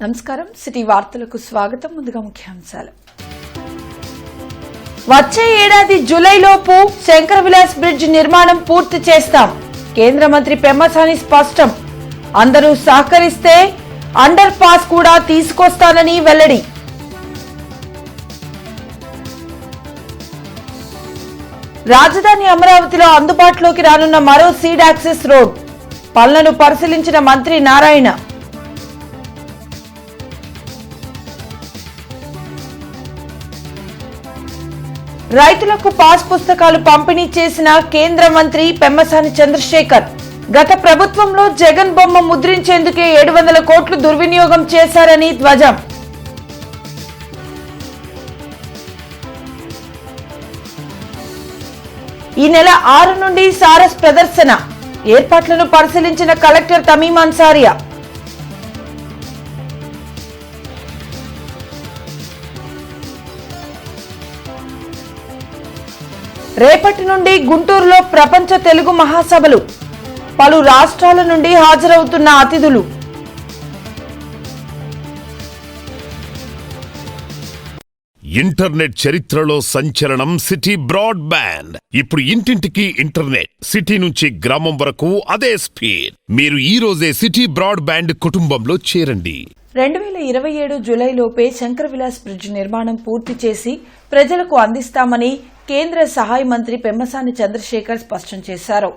నమస్కారం సిటీ వార్తలకు స్వాగతం. ముందుగా ముఖ్యాంశాలు. వచ్చే ఏడాది జూలైలోపు శంకర్ విలాస్ బ్రిడ్జ్ నిర్మాణం పూర్తి చేస్తాం. కేంద్ర మంత్రి పెమ్మసాని స్పష్టం. అందరూ సహకరిస్తే అండర్ పాస్ కూడా తీసుకొస్తానని వెల్లడి. రాజధాని అమరావతిలో అందుబాటులోకి రానున్న మరో సీడ్ యాక్సెస్ రోడ్. పనులను పరిశీలించిన మంత్రి నారాయణ. రైతులకు పాస్ పుస్తకాలు పంపిణీ చేసిన కేంద్ర మంత్రి పెమ్మసాని చంద్రశేఖర్. గత ప్రభుత్వంలో జగన్ బొమ్మ ముద్రించేందుకే 700 కోట్లు దుర్వినియోగం చేశారని ధ్వజం. ఈ నెల 6 నుండి సారస్ ప్రదర్శన. ఏర్పాట్లను పరిశీలించిన కలెక్టర్ తమీం అన్సారియా. రేపటి నుండి గుంటూరులో ప్రపంచ తెలుగు మహాసభలు. పలు రాష్ట్రాల నుండి హాజరవుతున్న అతిథులు. ఇంటర్నెట్ చరిత్రలో సంచలనం సిటీ బ్రాడ్బ్యాండ్. ఇప్పుడు ఇంటింటికి ఇంటర్నెట్, సిటీ నుంచి గ్రామం వరకు అదే స్పీడ్. మీరు ఈ రోజే సిటీ బ్రాడ్బ్యాండ్ కుటుంబంలో చేరండి. 2027 జూలైలోపే శంకర్ విలాస్ బ్రిడ్జ్ నిర్మాణం పూర్తి చేసి ప్రజలకు అందిస్తామని కేంద్ర సహాయ మంత్రి పెమ్మసాని చంద్రశేఖర్ స్పష్టం చేశారు.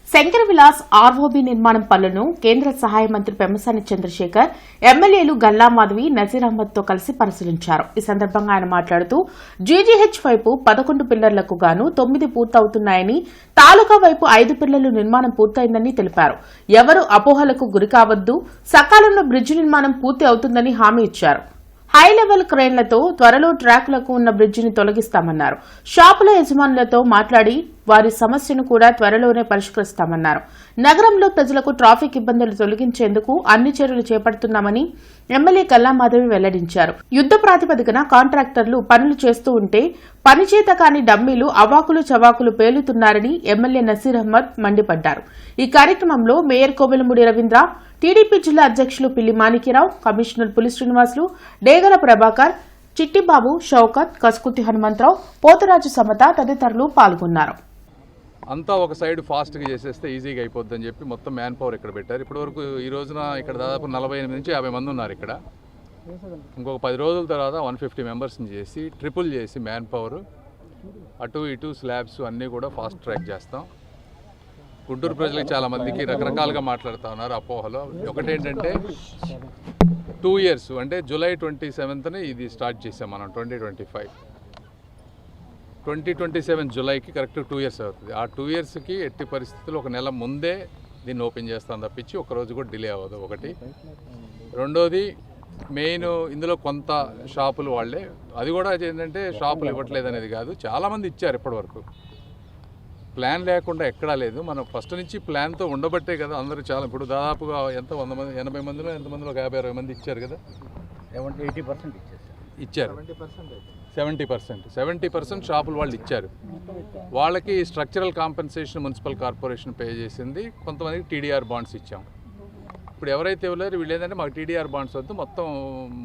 శంకర్ విలాస్ ఆర్ఓబీ నిర్మాణం పనులను కేంద్ర సహాయ మంత్రి పెమ్మసాని చంద్రశేఖర్ ఎమ్మెల్యేలు గల్లా మాధవి, నజీర్ అహ్మద్ తో కలిసి పరిశీలించారు. ఈ సందర్భంగా ఆయన మాట్లాడుతూ జీజీహెచ్ వైపు 11 పిల్లర్లకు గాను 9 పూర్తవుతున్నాయని, తాలూకా వైపు 5 పిల్లర్లు నిర్మాణం పూర్తయిందని తెలిపారు. ఎవరు అపోహలకు గురికావద్దు, సకాలంలో బ్రిడ్జి నిర్మాణం పూర్తి అవుతుందని హామీ ఇచ్చారు. హై లెవెల్ క్రేన్లతో త్వరలో ట్రాక్లకు ఉన్న బ్రిడ్జిని తొలగిస్తామన్నారు. షాపుల యజమానులతో మాట్లాడి వారి సమస్యను కూడా త్వరలోనే పరిష్కరిస్తామన్నారు. నగరంలో ప్రజలకు ట్రాఫిక్ ఇబ్బందులు తొలగించేందుకు అన్ని చర్యలు చేపడుతున్నామని ఎమ్మెల్యే కల్లా మాధవి వెల్లడించారు. యుద్ద ప్రాతిపదికన కాంట్రాక్టర్లు పనులు చేస్తూ ఉంటే పనిచేత కాని డమ్మీలు అవాకులు చవాకులు పేలుతున్నారని ఎమ్మెల్యే నసీర్ అహ్మద్ మండిపడ్డారు. ఈ కార్యక్రమంలో మేయర్ కోవెలమూడి రవీంద్ర, టీడీపీ జిల్లా అధ్యక్షులు పిల్లి మాణిక్యరావు, కమిషనర్ పులి శ్రీనివాసులు, డేగల ప్రభాకర్, చిట్టిబాబు, షౌకత్, కస్కుతి హనుమంతరావు, పోతరాజు సమత తదితరులు పాల్గొన్నారు. అంతా ఒక సైడ్ ఫాస్ట్గా చేసేస్తే ఈజీగా అయిపోద్దని చెప్పి మొత్తం మ్యాన్ పవర్ ఇక్కడ పెట్టారు. ఇప్పటివరకు ఈ రోజున ఇక్కడ దాదాపు 48 నుంచి 50 మంది ఉన్నారు ఇక్కడ. ఇంకొక 10 రోజుల తర్వాత 150 మెంబర్స్ని చేసి ట్రిపుల్ చేసి మ్యాన్ పవర్ అటు ఇటు స్లాబ్స్ అన్నీ కూడా ఫాస్ట్ ట్రాక్ చేస్తాం. గుంటూరు ప్రజలకు చాలా మందికి రకరకాలుగా మాట్లాడుతూ ఉన్నారు అపోహలో. ఒకటేంటంటే 2 years అంటే జూలై 27న ఇది స్టార్ట్ చేసాం మనం. 2027 జూలైకి కరెక్ట్ 2 years అవుతుంది. ఆ 2 yearsకి ఎట్టి పరిస్థితుల్లో ఒక నెల ముందే దీన్ని ఓపెన్ చేస్తాం తప్పించి ఒకరోజు కూడా డిలే అవ్వదు. ఒకటి. రెండోది మెయిన్ ఇందులో కొంత షాపులు వాళ్ళే, అది కూడా ఏంటంటే షాపులు ఇవ్వట్లేదు అనేది కాదు, చాలామంది ఇచ్చారు ఇప్పటివరకు. ప్లాన్ లేకుండా ఎక్కడా లేదు. మనం ఫస్ట్ నుంచి ప్లాన్తో ఉండబట్టే కదా అందరూ చాలా. ఇప్పుడు దాదాపుగా ఎంత 100 మంది 80 మందిలో ఎంతమందిలో 50-60 మంది ఇచ్చారు కదా. 80% ఇచ్చారు. 70% షాపులు వాళ్ళు ఇచ్చారు. వాళ్ళకి structural compensation municipal corporation pay చేసింది. కొంతమందికి టీడీఆర్ బాండ్స్ ఇచ్చాం. ఇప్పుడు ఎవరైతే ఇవ్వలేరు వీళ్ళు ఏంటంటే మాకు టీడీఆర్ బాండ్స్ వద్దు, మొత్తం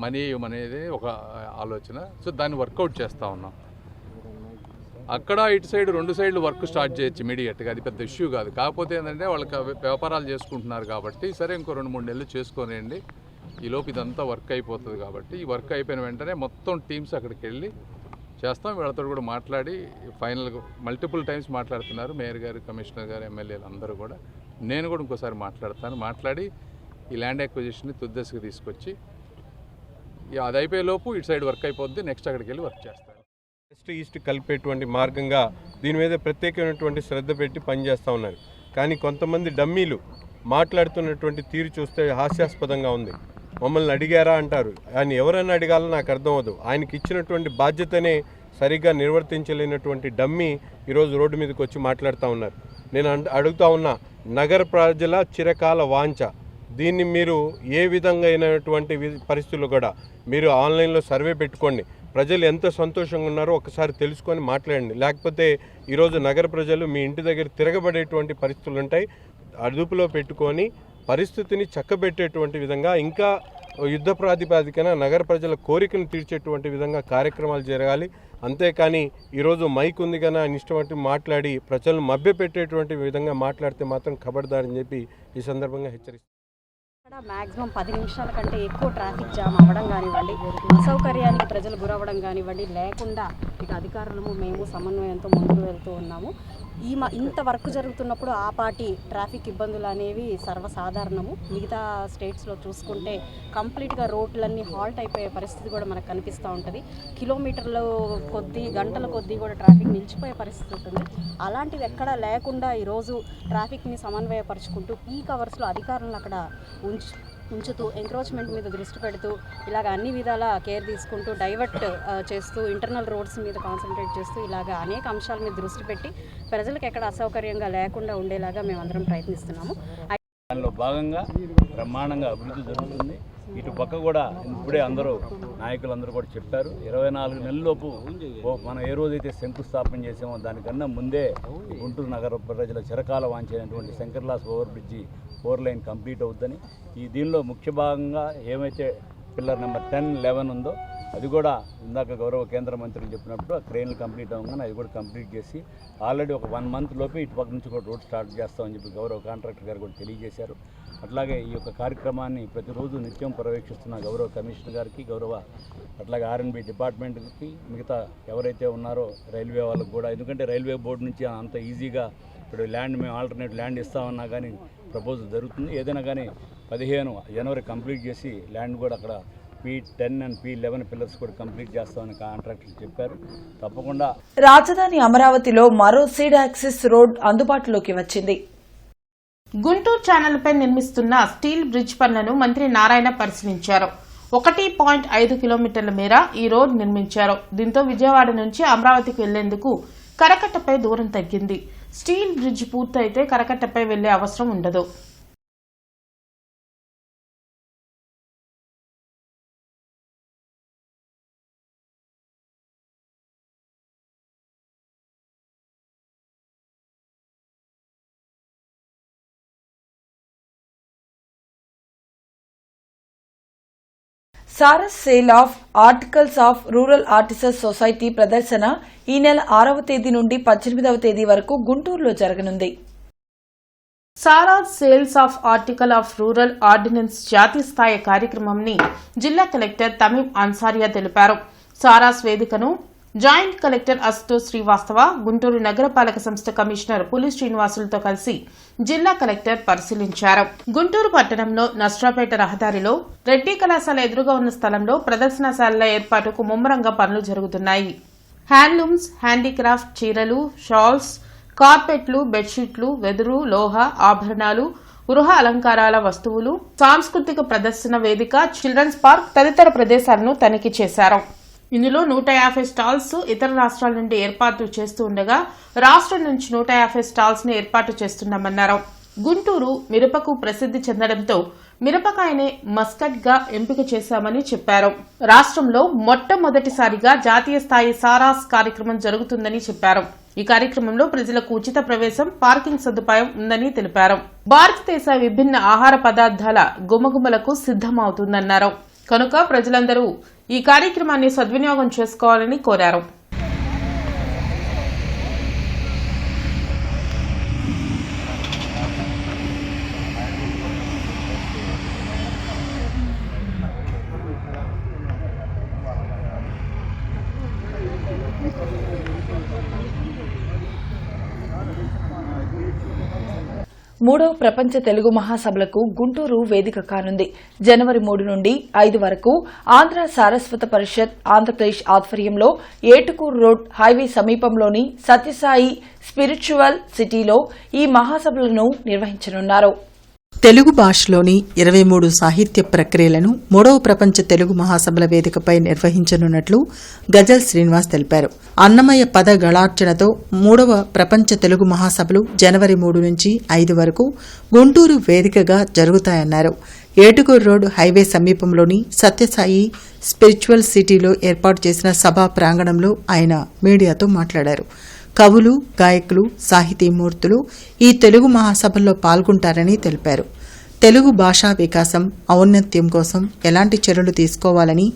మనీ ఇవ్వమనేది ఒక ఆలోచన. సో దాన్ని వర్కౌట్ చేస్తూ ఉన్నాం. అక్కడ ఇటు సైడ్ 2 సైడ్లు వర్క్ స్టార్ట్ చేయొచ్చు ఇమీడియట్గా, అది పెద్ద ఇష్యూ కాదు. కాకపోతే ఏంటంటే వాళ్ళకి వ్యాపారాలు చేసుకుంటున్నారు కాబట్టి సరే ఇంకో 2-3 నెలలు చేసుకోనండి, ఈలోపు ఇదంతా వర్క్ అయిపోతుంది. కాబట్టి ఈ వర్క్ అయిపోయిన వెంటనే మొత్తం టీమ్స్ అక్కడికి వెళ్ళి చేస్తాం. వీళ్ళతో కూడా మాట్లాడి ఫైనల్గా మల్టిపుల్ టైమ్స్ మాట్లాడుతున్నారు మేయర్ గారు, కమిషనర్ గారు, ఎమ్మెల్యేలు అందరూ కూడా. నేను కూడా ఇంకోసారి మాట్లాడి ఈ ల్యాండ్ అక్విజిషన్ని తుద్దశకు తీసుకొచ్చి అది అయిపోయేలోపు ఇటు సైడ్ వర్క్ అయిపోద్ది. నెక్స్ట్ అక్కడికి వెళ్ళి వర్క్ చేస్తారు. వెస్ట్ ఈస్ట్ కలిపేటువంటి మార్గంగా దీని మీద ప్రత్యేకమైనటువంటి శ్రద్ధ పెట్టి పనిచేస్తూ ఉన్నారు. కానీ కొంతమంది డమ్మీలు మాట్లాడుతున్నటువంటి తీరు చూస్తే హాస్యాస్పదంగా ఉంది. మమ్మల్ని అడిగారా అంటారు. ఆయన ఎవరైనా అడగాలో నాకు అర్థం అవ్వదు. ఆయనకి ఇచ్చినటువంటి బాధ్యతనే సరిగ్గా నిర్వర్తించలేనటువంటి డమ్మీ ఈరోజు రోడ్డు మీదకి వచ్చి మాట్లాడుతూ ఉన్నారు. నేను అడుగుతా ఉన్నా, నగర ప్రజల చిరకాల వాంఛ, దీన్ని మీరు ఏ విధంగా అయినటువంటి పరిస్థితుల్లో కూడా మీరు ఆన్లైన్లో సర్వే పెట్టుకోండి. ప్రజలు ఎంత సంతోషంగా ఉన్నారో ఒకసారి తెలుసుకొని మాట్లాడండి. లేకపోతే ఈరోజు నగర ప్రజలు మీ ఇంటి దగ్గర తిరగబడేటువంటి పరిస్థితులు ఉంటాయి. అదుపులో పెట్టుకొని పరిస్థితిని చక్కబెట్టేటువంటి విధంగా ఇంకా యుద్ధ ప్రాతిపదికన నగర ప్రజల కోరికను తీర్చేటువంటి విధంగా కార్యక్రమాలు జరగాలి. అంతేకాని ఈరోజు మైక్ ఉంది కానీ ఆయన ఇష్టం మాట్లాడి ప్రజలను మభ్యపెట్టేటువంటి విధంగా మాట్లాడితే మాత్రం ఖబర్దారని చెప్పి ఈ సందర్భంగా హెచ్చరిస్తారు. మ్యాక్సిమం 10 నిమిషాల కంటే ఎక్కువ ట్రాఫిక్ జామ్ అవ్వడం కానివ్వండి, అసౌకర్యానికి ప్రజలు గురవ్వడం కానివ్వండి లేకుండా ఇక అధికారులము మేము సమన్వయంతో ముందుకు వెళ్తూ ఉన్నాము. ఇంత వర్క్ జరుగుతున్నప్పుడు ఆ పాటి ట్రాఫిక్ ఇబ్బందులు అనేవి సర్వసాధారణము. మిగతా స్టేట్స్లో చూసుకుంటే కంప్లీట్గా రోడ్లన్నీ హాల్ట్ అయిపోయే పరిస్థితి కూడా మనకు కనిపిస్తూ ఉంటుంది. కిలోమీటర్ల కొద్దీ గంటల కొద్దీ కూడా ట్రాఫిక్ నిలిచిపోయే పరిస్థితి ఉంటుంది. అలాంటిది ఎక్కడా లేకుండా ఈరోజు ట్రాఫిక్ని సమన్వయపరుచుకుంటూ పీక్ అవర్స్లో అధికారులను అక్కడ ఉంచుతూ ఎంక్రోచ్మెంట్ మీద దృష్టి పెడుతూ ఇలాగ అన్ని విధాల కేర్ తీసుకుంటూ డైవర్ట్ చేస్తూ ఇంటర్నల్ రోడ్స్ మీద కాన్సన్ట్రేట్ చేస్తూ ఇలాగ అనేక అంశాల మీద దృష్టి పెట్టి ప్రజలకు ఎక్కడ అసౌకర్యంగా లేకుండా ఉండేలాగా మేమందరం ప్రయత్నిస్తున్నాము. దానిలో భాగంగా బ్రహ్మాండంగా అభివృద్ధి జరుగుతుంది. ఇటు పక్క కూడా ఇప్పుడే నాయకులందరూ కూడా చెప్పారు, 24 నెలలలోపు మనం ఏ రోజైతే శంకుస్థాపన చేసామో దానికన్నా ముందే గుంటూరు నగర ప్రజల చిరకాల వాంఛైనటువంటి శంకర్లాస్ ఓవర్ బ్రిడ్జి 4 లైన్ కంప్లీట్ అవుతుందని, దీనిలో ముఖ్య భాగంగా ఏమైతే పిల్లర్ నెంబర్ 10, 11 ఉందో అది కూడా ఇందాక గౌరవ కేంద్ర మంత్రులు చెప్పినప్పుడు ఆ క్రెయిన్లు కంప్లీట్ అవ్వగానే అది కూడా కంప్లీట్ చేసి ఆల్రెడీ ఒక 1 మంత్ లోపే ఇటు పక్క నుంచి కూడా రోడ్ స్టార్ట్ చేస్తామని చెప్పి గౌరవ కాంట్రాక్టర్ గారు కూడా తెలియజేశారు. అట్లాగే ఈ యొక్క కార్యక్రమాన్ని ప్రతిరోజు నిత్యం పర్యవేక్షిస్తున్న గౌరవ కమిషనర్ గారికి, అట్లాగే R&B డిపార్ట్మెంట్కి, మిగతా ఎవరైతే ఉన్నారో రైల్వే వాళ్ళకు కూడా, ఎందుకంటే రైల్వే బోర్డు నుంచి అంత ఈజీగా ఇప్పుడు మేము ఆల్టర్నేట్ ల్యాండ్ ఇస్తామన్నా కానీ ప్రపోజల్ జరుగుతుంది. ఏదైనా కానీ 15 జనవరి కంప్లీట్ చేసి ల్యాండ్ కూడా అక్కడ P10 and P11 పిల్లర్స్ కూడా కంప్లీట్ చేస్తామని కాంట్రాక్టర్లు చెప్పారు. తప్పకుండా రాజధాని అమరావతిలో మరో సీడ్ యాక్సెస్ రోడ్ అందుబాటులోకి వచ్చింది. గుంటూరు ఛానల్పై నిర్మిస్తున్న స్టీల్ బ్రిడ్జ్ పనులను మంత్రి నారాయణ పరిశీలించారు. 1.5 కిలోమీటర్ల మేర ఈ రోడ్ నిర్మించారు. దీంతో విజయవాడ నుంచి అమరావతికి వెళ్లేందుకు కరకట్టపై దూరం తగ్గింది. స్టీల్ బ్రిడ్జ్ పూర్తయితే కరకట్టపై వెళ్లే అవసరం ఉండదు. Saras sale of articles of rural artisans society ప్రదర్శన ఈ నెల 6వ తేదీ నుండి 18వ తేదీ వరకు గుంటూరులో జరగనుంది. Saras sales of article of rural ordinance జాతీయ స్థాయి కార్యక్రమంని జిల్లా కలెక్టర్ తమీం అన్సారియా తెలిపారు. సారాస్ వేదికను జాయింట్ కలెక్టర్ అశుతోష్ శ్రీవాస్తవ, గుంటూరు నగరపాలక సంస్థ కమిషనర్ పులి శ్రీనివాసులతో కలిసి జిల్లా కలెక్టర్ పరిశీలించారు. గుంటూరు పట్టణంలో నస్రాపేట రహదారిలో రెడ్డి కళాశాల ఎదురుగా ఉన్న స్థలంలో ప్రదర్శనశాలల ఏర్పాటుకు ముమ్మరంగా పనులు జరుగుతున్నాయి. హ్యాండ్లూమ్స్, హ్యాండీక్రాఫ్ట్, చీరలు, షాల్స్, కార్పెట్లు, బెడ్షీట్లు, వెదురు, లోహ, ఆభరణాలు, గృహ అలంకారాల వస్తువులు, సాంస్కృతిక ప్రదర్శన వేదిక, చిల్డ్రన్స్ పార్క్ తదితర ప్రదేశాలను తనిఖీ చేశారు. ఇందులో 150 స్టాల్స్ ఇతర రాష్ట్రాల నుండి ఏర్పాటు చేస్తూ ఉండగా రాష్ట్రం నుంచి 150 స్టాల్స్ ను ఏర్పాటు చేస్తున్నామన్నారు. గుంటూరు మిరపకు ప్రసిద్ది చెందడంతో మిరపకాయనే మస్కట్ గా ఎంపిక చేశామని చెప్పారు. రాష్ట్రంలో మొట్టమొదటిసారిగా జాతీయ స్థాయి సారాస్ కార్యక్రమం జరుగుతుందని చెప్పారు. ఈ కార్యక్రమంలో ప్రజలకు ఉచిత ప్రవేశం, పార్కింగ్ సదుపాయం ఉందని తెలిపారు. భారతదేశ విభిన్న ఆహార పదార్థాల గుమగుమలకు సిద్దమవుతుందన్నారు. కనుక ప్రజలందరూ ఈ కార్యక్రమాన్ని సద్వినియోగం చేసుకోవాలని కోరారు. మూడవ ప్రపంచ తెలుగు మహాసభలకు గుంటూరు వేదిక కానుంది. జనవరి 3 నుండి 5 వరకు ఆంధ్ర సారస్వత పరిషత్ ఆంధ్రప్రదేశ్ ఆధ్వర్యంలో ఏటుకూరు రోడ్ హైవే సమీపంలోని సత్యసాయి స్పిరిచువల్ సిటీలో ఈ మహాసభలను నిర్వహించనున్నారు. తెలుగు భాషలోని 23 సాహిత్య ప్రక్రియలను 3వ ప్రపంచ తెలుగు మహాసభల వేదికపై నిర్వహించనున్నట్లు గజల్ శ్రీనివాస్ తెలిపారు. అన్నమయ్య పద గళార్చనతో 3వ ప్రపంచ తెలుగు మహాసభలు జనవరి 3 నుంచి 5 వరకు గుంటూరు వేదికగా జరుగుతాయన్నారు. ఏటుకూరు రోడ్ హైవే సమీపంలోని సత్యసాయి స్పిరిచువల్ సిటీలో ఏర్పాటు చేసిన సభా ప్రాంగణంలో ఆయన మీడియాతో మాట్లాడారు. కవులు, గాయకులు, సాహితీమూర్తులు ఈ తెలుగు మహాసభల్లో పాల్గొంటారని తెలిపారు. తెలుగు భాషా వికాసం ఔన్నత్యం కోసం ఎలాంటి చర్యలు తీసుకోవాలని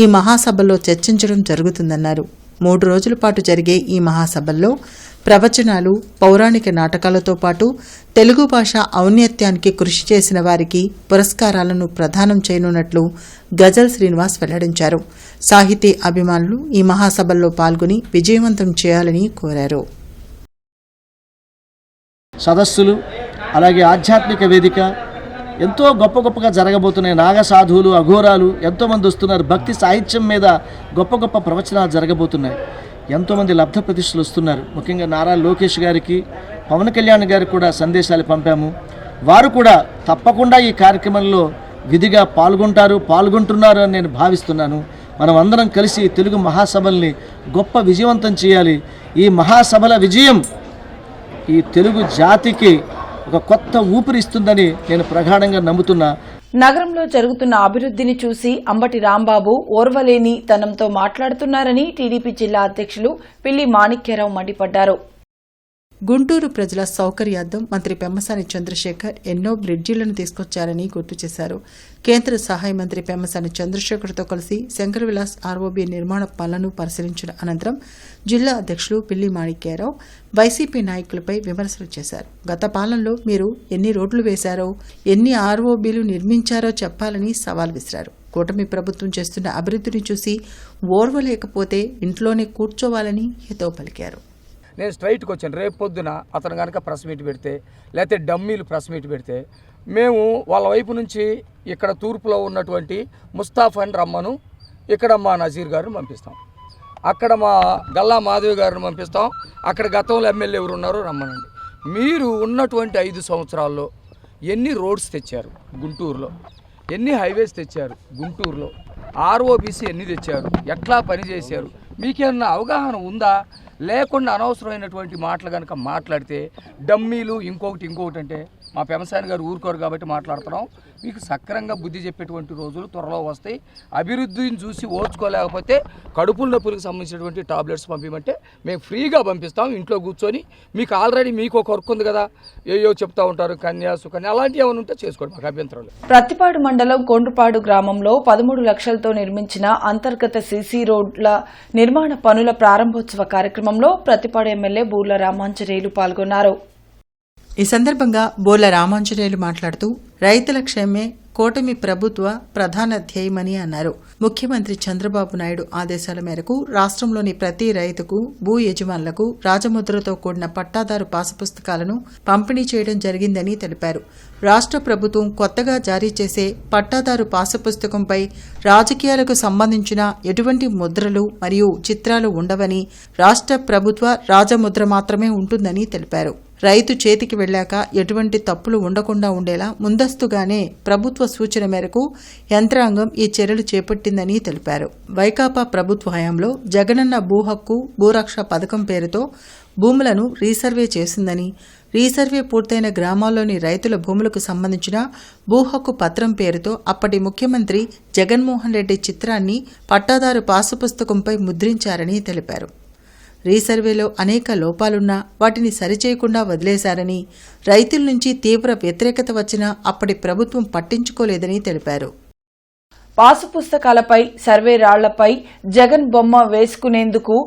ఈ మహాసభల్లో చర్చించడం జరుగుతుందన్నారు. 3 రోజుల పాటు జరిగే ఈ మహాసభల్లో ప్రవచనాలు, పౌరాణిక నాటకాలతో పాటు తెలుగు భాష ఔన్నత్యానికి కృషి చేసిన వారికి పురస్కారాలను ప్రదానం చేయనున్నట్లు గజల్ శ్రీనివాస్ వెల్లడించారు. సాహితీ అభిమానులు ఈ మహాసభల్లో పాల్గొని విజయవంతం చేయాలని కోరారు. సదస్సులు, అలాగే ఆధ్యాత్మిక వేదిక ఎంతో గొప్పగా జరగబోతున్నాయి. నాగసాధువులు, అఘోరాలు ఎంతోమంది వస్తున్నారు. భక్తి సాహిత్యం మీద గొప్ప ప్రవచనాలు జరగబోతున్నాయి. ఎంతోమంది లబ్ధ ప్రతిష్ఠలు వస్తున్నారు. ముఖ్యంగా నారా లోకేష్ గారికి, పవన్ కళ్యాణ్ గారికి కూడా సందేశాలు పంపాము. వారు కూడా తప్పకుండా ఈ కార్యక్రమంలో విధిగా పాల్గొంటున్నారు అని నేను భావిస్తున్నాను. మనం అందరం కలిసి తెలుగు మహాసభల్ని గొప్ప విజయవంతం చేయాలి. ఈ మహాసభల విజయం ఈ తెలుగు జాతికి ఒక కొత్త ఊపిరిస్తుందని నేను ప్రగాఢంగా నమ్ముతున్నా. నగరంలో జరుగుతున్న అభివృద్ధిని చూసి అంబటి రాంబాబు ఓర్వలేని తనంతో మాట్లాడుతున్నారని టీడీపీ జిల్లా అధ్యక్షులు పిల్లి మాణిక్యరావు మండిపడ్డారు. గుంటూరు ప్రజల సౌకర్యార్థం మంత్రి పెమ్మసాని చంద్రశేఖర్ ఎన్నో బ్రిడ్జిలను తీసుకొచ్చారని గుర్తు చేశారు. కేంద్ర సహాయ మంత్రి పెమ్మసాని చంద్రశేఖర్తో కలిసి శంకర్ విలాస్ ఆర్ఓబీ నిర్మాణ పనులను పరిశీలించిన అనంతరం జిల్లా అధ్యక్షులు పిల్లి మాణిక్యరావు వైసీపీ నాయకులపై విమర్శలు చేశారు. గత పాలనలో మీరు ఎన్ని రోడ్లు వేశారో, ఎన్ని ఆర్ఓబీలు నిర్మించారో చెప్పాలని సవాల్ విసిరారు. కూటమి ప్రభుత్వం చేస్తున్న అభివృద్ధిని చూసి ఓర్వలేకపోతే ఇంట్లోనే కూర్చోవాలని హితవు పలికారు. నేను స్ట్రైట్కి వచ్చాను. రేపు పొద్దున అతను కనుక ప్రెస్ మీట్ పెడితే, లేకపోతే డమ్మీలు ప్రెస్ మీట్ పెడితే, మేము వాళ్ళ వైపు నుంచి ఇక్కడ తూర్పులో ఉన్నటువంటి ముస్తాఫాని రమ్మను, ఇక్కడ మా నజీర్ గారిని పంపిస్తాం, అక్కడ మా గల్లా మాధవి గారిని పంపిస్తాం, అక్కడ గతంలో ఎమ్మెల్యే ఎవరు ఉన్నారో రమ్మనండి. మీరు ఉన్నటువంటి 5 సంవత్సరాల్లో ఎన్ని రోడ్స్ తెచ్చారు గుంటూరులో, ఎన్ని హైవేస్ తెచ్చారు గుంటూరులో, ఆర్ఓబీసీ ఎన్ని తెచ్చారు, ఎట్లా పనిచేశారు, మీకేమన్నా అవగాహన ఉందా? లేకుండా అనవసరమైనటువంటి మాటలు కనుక మాట్లాడితే డమ్మీలు ఇంకొకటి అంటే మా పెమ్మసాని గారు ఊరుకోరు కాబట్టి మాట్లాడుతున్నాం. మీకు సక్రంగా బుద్ధి చెప్పేటువంటి రోజులు త్వరలో వస్తాయి. అభివృద్ధిని చూసి ఓర్చుకోలేకపోతే కడుపుల నొప్పులకు సంబంధించినటువంటి టాబ్లెట్స్ పంపించమంటే మేము ఫ్రీగా పంపిస్తాం. ఇంట్లో కూర్చొని మీకు ఆల్రెడీ మీకు ఒక వర్క్ ఉంది కదా, ఏయో చెప్తా ఉంటారు, కన్యా సుకన్య అలాంటివి ఏమైనా ఉంటే చేసుకోండి, మాకు అభ్యంతరం లేదు. ప్రత్తిపాడు మండలం కొండ్రుపాడు గ్రామంలో 13 లక్షలతో నిర్మించిన అంతర్గత సీసీ రోడ్ల నిర్మాణ పనుల ప్రారంభోత్సవ కార్యక్రమంలో ప్రత్తిపాడు ఎమ్మెల్యే బూర్ల రామాంజనేయులు పాల్గొన్నారు. ఈ సందర్భంగా బోర్ల రామాంజనేయులు మాట్లాడుతూ రైతుల క్షేమే కూటమి ప్రభుత్వ ప్రధాన ధ్యేయమని అన్నారు. ముఖ్యమంత్రి చంద్రబాబు నాయుడు ఆదేశాల మేరకు రాష్ట్రంలోని ప్రతి రైతుకు, భూ యజమానులకు రాజముద్రతో కూడిన పట్టాదారు పాసు పుస్తకాలను పంపిణీ చేయడం జరిగిందని తెలిపారు. రాష్ట్ర ప్రభుత్వం కొత్తగా జారీ చేసే పట్టాదారు పాసు పుస్తకంపై రాజకీయాలకు సంబంధించిన ఎటువంటి ముద్రలు మరియు చిత్రాలు ఉండవని, రాష్ట్ర ప్రభుత్వ రాజముద్ర మాత్రమే ఉంటుందని తెలిపారు. రైతు చేతికి వెళ్లాక ఎటువంటి తప్పులు ఉండకుండా ఉండేలా ముందస్తుగానే ప్రభుత్వ సూచన మేరకు యంత్రాంగం ఈ చర్యలు చేపట్టిందని తెలిపారు. వైకాపా ప్రభుత్వ హయాంలో జగనన్న భూ హక్కు, భూరక్ష పథకం పేరుతో భూములను రీసర్వే చేసిందని, రీసర్వే పూర్తయిన గ్రామాల్లోని రైతుల భూములకు సంబంధించిన భూ హక్కు పత్రం పేరుతో అప్పటి ముఖ్యమంత్రి జగన్మోహన్ రెడ్డి చిత్రాన్ని పట్టాదారు పాసు పుస్తకంపై ముద్రించారని తెలిపారు. రీసర్వేలో అనేక లోపాలున్నా వాటిని సరిచేయకుండా వదిలేశారని, రైతుల నుంచి తీవ్ర వ్యతిరేకత వచ్చినా అప్పటి ప్రభుత్వం పట్టించుకోలేదని తెలిపారు. పాసు పుస్తకాలపై, సర్వే రాళ్లపై జగన్ బొమ్మ వేసుకునేందుకు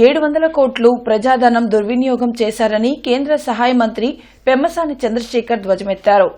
700 కోట్లు ప్రజాధనం దుర్వినియోగం చేశారని కేంద్ర సహాయ మంత్రి పెమ్మసాని చంద్రశేఖర్ ధ్వజమెత్తారు.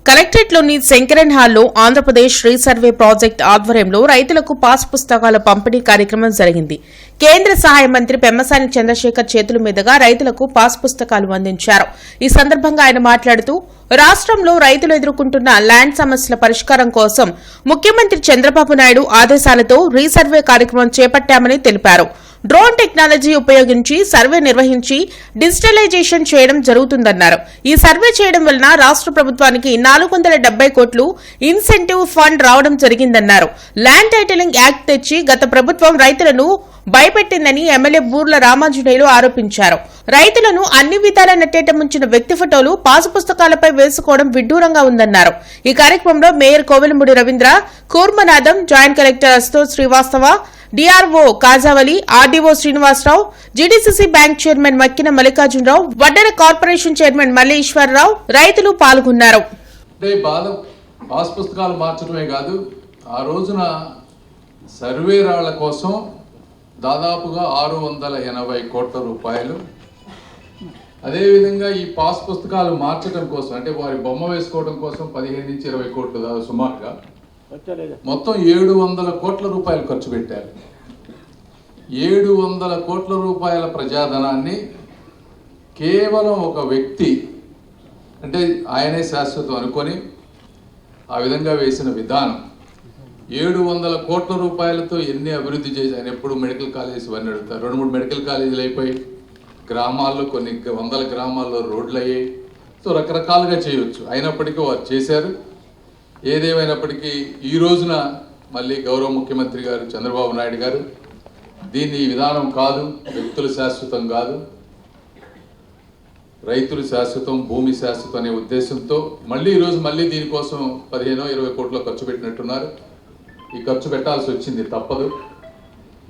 కలెక్టరేట్లోని శంకరన్ హాల్లో ఆంధ్రప్రదేశ్ రీసర్వే ప్రాజెక్ట్ ఆధ్వర్యంలో రైతులకు పాస్ పుస్తకాల పంపిణీ కార్యక్రమం జరిగింది. కేంద్ర సహాయ మంత్రి పెమ్మసాని చంద్రశేఖర్ చేతుల మీదుగా రైతులకు పాస్ పుస్తకాలు అందించారు. ఈ సందర్భంగా ఆయన మాట్లాడుతూ రాష్ట్రంలో రైతులు ఎదుర్కొంటున్న ల్యాండ్ సమస్యల పరిష్కారం కోసం ముఖ్యమంత్రి చంద్రబాబు నాయుడు ఆదేశాలతో రీసర్వే కార్యక్రమం చేపట్టామని తెలిపారు. డ్రోన్ టెక్నాలజీ ఉపయోగించి సర్వే నిర్వహించి డిజిటలైజేషన్ చేయడం జరుగుతుందన్నారు. ఈ సర్వే చేయడం వలన రాష్ట్ర ప్రభుత్వానికి 470 కోట్లు ఇన్సెంటివ్ ఫండ్ రావడం జరిగిందన్నారు. ల్యాండ్ టైటిలింగ్ యాక్ట్ తెచ్చి గత ప్రభుత్వం రైతులను భయపెట్టిందని ఎమ్మెల్యే బూర్ల రామాంజనేయులు ఆరోపించారు. రైతులను అన్ని విధాలా నెట్టేట ముంచిన వ్యక్తి ఫోటోలు పాసు పుస్తకాలపై వేసుకోవడం విడ్డూరంగా ఉందన్నారు. ఈ కార్యక్రమంలో mayor Kovelamudi Ravindra, Kurmanatham, joint collector Ashutosh Srivastava, DRO Kajavali, RDO Srinivasarao, GDCC bank chairman Makkina Mallikarjunarao, Vaddera corporation chairman Malleswararao రైతులు పాల్గొన్నారు. అంటే పాస్ పుస్తకాలు మార్చడమే కాదు, ఆ రోజున సర్వే రాళ్ల కోసం దాదాపుగా 680 కోట్ల రూపాయలు, అదేవిధంగా ఈ పాస్ పుస్తకాలు మార్చడం కోసం అంటే వారి బొమ్మ వేసుకోవడం కోసం 15 నుంచి 20 కోట్లు సుమారుగా మొత్తం 700 కోట్ల రూపాయలు ఖర్చు పెట్టారు. 700 కోట్ల రూపాయల ప్రజాధనాన్ని కేవలం ఒక వ్యక్తి అంటే ఆయనే శాశ్వతం అనుకొని ఆ విధంగా వేసిన విధానం, 700 కోట్ల రూపాయలతో ఎన్ని అభివృద్ధి చేసి ఆయన ఎప్పుడు మెడికల్ కాలేజెస్ ఇవన్నీ అడుగుతారు. 2-3 మెడికల్ కాలేజీలు అయిపోయి, గ్రామాల్లో కొన్ని 100 గ్రామాల్లో రోడ్లు అయ్యాయి. సో రకరకాలుగా చేయవచ్చు, అయినప్పటికీ వారు చేశారు. ఏదేమైనప్పటికీ ఈ రోజున మళ్ళీ గౌరవ ముఖ్యమంత్రి గారు చంద్రబాబు నాయుడు గారు దీన్ని ఈ విధానం కాదు, వ్యక్తులు శాశ్వతం కాదు, రైతులు శాశ్వతం, భూమి శాశ్వతం అనే ఉద్దేశంతో ఈరోజు మళ్ళీ దీనికోసం 15-20 కోట్లు ఖర్చు పెట్టినట్టున్నారు. ఈ ఖర్చు పెట్టాల్సి వచ్చింది, తప్పదు.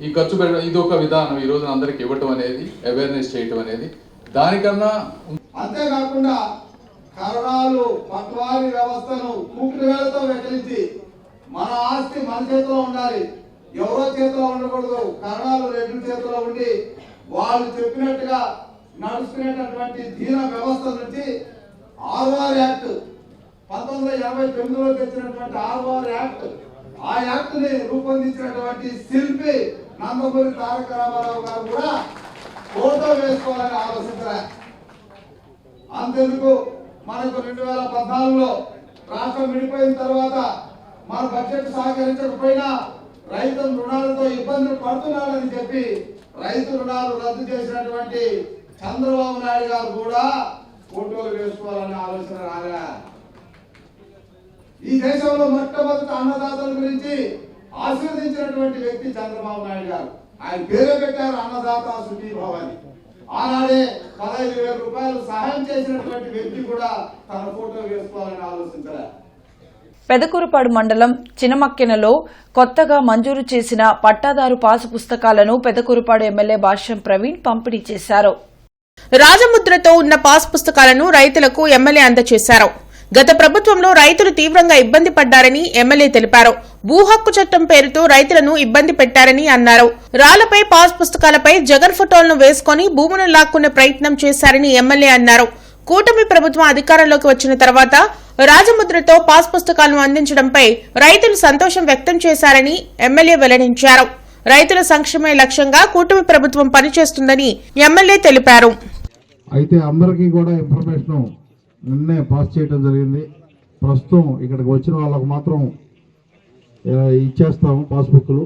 ఈ ఖర్చు ఇది ఒక విధానం ఈ రోజున అందరికి ఇవ్వటం అనేది, అవేర్నెస్ చేయటం అనేది. దానికన్నా అంతేకాకుండా కరణాలు పట్వారీ వ్యవస్థను కూకుడు వేలతో వెకలించి మన ఆస్తి మన చేతిలో ఉండాలి, ఎవరో చేతిలో ఉండకూడదు. కరణాలు రెడ్డి చేతిలో ఉండి వాళ్ళు చెప్పినట్టుగా నడుచుకునేటటువంటి దీన వ్యవస్థ నుంచి ఆర్ఆర్ యాక్ట్ 1989లో తెచ్చినటువంటి ఆర్ఆర్ యాక్ట్, ఆ యాక్ట్ ని రూపొందించినటువంటి శిల్పి నందమూరి తారక రామారావు గారు కూడా ఫోటో వేసుకోవాలని ఆలోచించారు. అంతెందుకు మనకు 2014లో రాష్ట్రం విడిపోయిన తర్వాత మన బడ్జెట్ సహకరించకపోయినా రైతు రుణాలతో ఇబ్బందులు పడుతున్నారని చెప్పి రైతు రుణాలు రద్దు చేసినటువంటి చంద్రబాబు నాయుడు గారు కూడా ఫోటోలు వేసుకోవాలనే ఆలోచన రాగా. ఈ దేశంలో మొట్టమొదటి అన్నదాతల గురించి ఆశీర్వదించినటువంటి వ్యక్తి చంద్రబాబు నాయుడు గారు. ఆయన పేరే పెట్టారు అన్నదాత సుఖీభవని. ఆనాడే 15,000 రూపాయలు సహాయం చేసినటువంటి వ్యక్తి కూడా తన ఫోటో వేసుకోవాలని ఆలోచించారు. పెదకూరుపాడు మండలం చినమక్కెనలో కొత్తగా మంజూరు చేసిన పట్టాదారు పాసు పుస్తకాలను పెదకూరుపాడు ఎమ్మెల్యే భాష్యం ప్రవీణ్ పంపిణీ చేశారు. రాజముద్రతో ఉన్న పాస్ పుస్తకాలను రైతులకు ఎమ్మెల్యే అందజేశారు. గత ప్రభుత్వంలో రైతులు తీవ్రంగా ఇబ్బంది పడ్డారని ఎమ్మెల్యే తెలిపారు. భూ హక్కు చట్టం పేరుతో రైతులను ఇబ్బంది పెట్టారని అన్నారు. రాళ్లపై పాస్ పుస్తకాలపై జగన్ ఫోటోలను వేసుకుని భూములను లాక్కునే ప్రయత్నం చేశారని ఎమ్మెల్యే అన్నారు. కూటమి ప్రభుత్వం అధికారంలోకి వచ్చిన తర్వాత రాజముద్రతో పాస్ పుస్తకాలను అందించడంపై రైతులు సంతోషం వ్యక్తం చేశారని ఎమ్మెల్యే వెల్లడించారు. రైతుల సంక్షేమే లక్ష్యంగా కూటమి ప్రభుత్వం పనిచేస్తుందని ఎమ్మెల్యే తెలిపారు. అయితే అందరికీ కూడా ఇన్ఫర్మేషన్ నిన్నే పాస్ చేయడం జరిగింది. ప్రస్తుతం ఇక్కడికి వచ్చిన వాళ్ళకు మాత్రం ఇచ్చేస్తాము పాస్బుక్లు.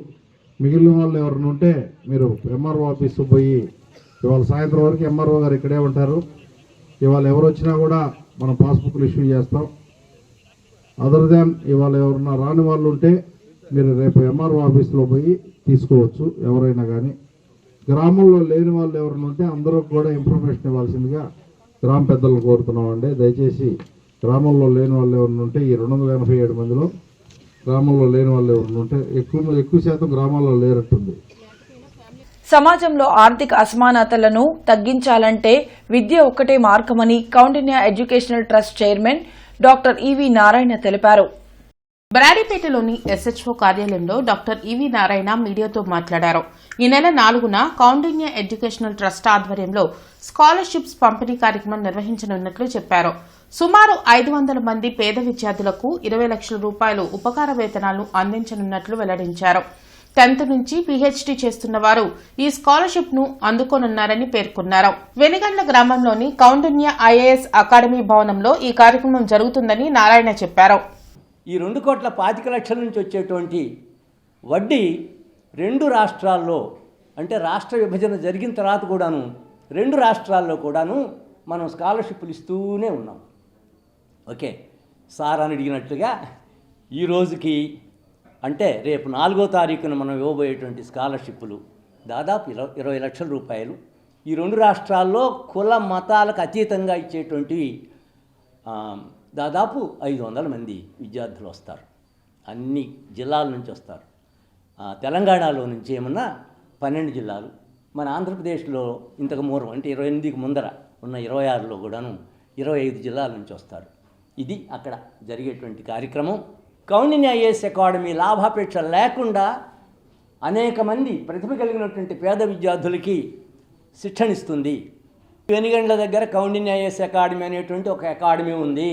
మిగిలిన వాళ్ళు ఎవరైనా ఉంటే మీరు ఎంఆర్ఓ ఆఫీస్కి పోయి ఇవాళ సాయంత్రం వరకు ఎంఆర్ఓ గారు ఇక్కడే ఉంటారు. ఇవాళ ఎవరు వచ్చినా కూడా మనం పాస్బుక్లు ఇష్యూ చేస్తాం. అదర్ దాన్ ఇవాళ ఎవరన్నా రాని వాళ్ళు ఉంటే మీరు రేపు ఎంఆర్ఓ ఆఫీస్లో పోయి తీసుకోవచ్చు ఎవరైనా. కానీ గ్రామంలో లేని వాళ్ళు ఎవరైనా ఉంటే అందరూ కూడా ఇన్ఫర్మేషన్ ఇవ్వాల్సిందిగా గ్రామ పెద్దలు కోరుతున్నామండి. దయచేసి గ్రామంలో లేని వాళ్ళు ఎవరైనా ఉంటే ఈ 287 మందిలో గ్రామంలో లేని వాళ్ళు ఎవరైనా ఉంటే ఎక్కువ శాతం గ్రామాల్లో లేనట్టుంది. సమాజంలో ఆర్థిక అసమానతలను తగ్గించాలంటే విద్య ఒక్కటే మార్గమని Kaundinya educational trust chairman doctor EV Narayana తెలిపారు. బ్రాడీపేటలోని ఎస్హెచ్ఓ కార్యాలయంలో డాక్టర్ ఈవీ నారాయణ మీడియాతో మాట్లాడారు. ఈ నెల 4న కౌండిన్య ఎడ్యుకేషనల్ ట్రస్ట్ ఆధ్వర్యంలో స్కాలర్షిప్స్ పంపిణీ కార్యక్రమం నిర్వహించనున్నట్లు చెప్పారు. సుమారు 500 మంది పేద విద్యార్థులకు 20 లక్షల రూపాయలు ఉపకార వేతనాలను అందించనున్నట్లు వెల్లడించారు. 10th నుంచి పీహెచ్డీ చేస్తున్న వారు ఈ స్కాలర్షిప్ ను అందుకోనున్నారని పేర్కొన్నారు. వెనిగండ్ల గ్రామంలోని కౌండిన్య ఐఏఎస్ అకాడమీ భవనంలో ఈ కార్యక్రమం జరుగుతుందని నారాయణ చెప్పారు. ఈ 2,25,00,000 నుంచి వచ్చేటువంటి వడ్డీ 2 రాష్ట్రాల్లో అంటే రాష్ట్ర విభజన జరిగిన తర్వాత కూడాను 2 రాష్ట్రాల్లో కూడాను మనం స్కాలర్షిప్లు ఇస్తూనే ఉన్నాం. ఓకే సార్ అని అడిగినట్లుగా ఈ రోజుకి అంటే రేపు 4వ తారీఖున మనం ఇవ్వబోయేటువంటి స్కాలర్షిప్లు దాదాపు 20 లక్షల రూపాయలు ఈ 2 రాష్ట్రాల్లో కుల మతాలకు అతీతంగా ఇచ్చేటువంటివి. దాదాపు 500 మంది విద్యార్థులు వస్తారు, అన్ని జిల్లాల నుంచి వస్తారు. తెలంగాణలో నుంచి ఏమన్నా 12 జిల్లాలు, మన ఆంధ్రప్రదేశ్లో ఇంతకు మూరం అంటే 28కి ముందర ఉన్న 26లో కూడాను 25 జిల్లాల నుంచి వస్తారు. ఇది అక్కడ జరిగేటువంటి కార్యక్రమం. కౌండిన్య ఐఏఎస్ అకాడమీ లాభాపేక్ష లేకుండా అనేక మంది ప్రతిభ కలిగినటువంటి పేద విద్యార్థులకి శిక్షణిస్తుంది. వెనుగండ్ల దగ్గర కౌండిన్య ఐఏఎస్ అకాడమీ అనేటువంటి ఒక అకాడమీ ఉంది.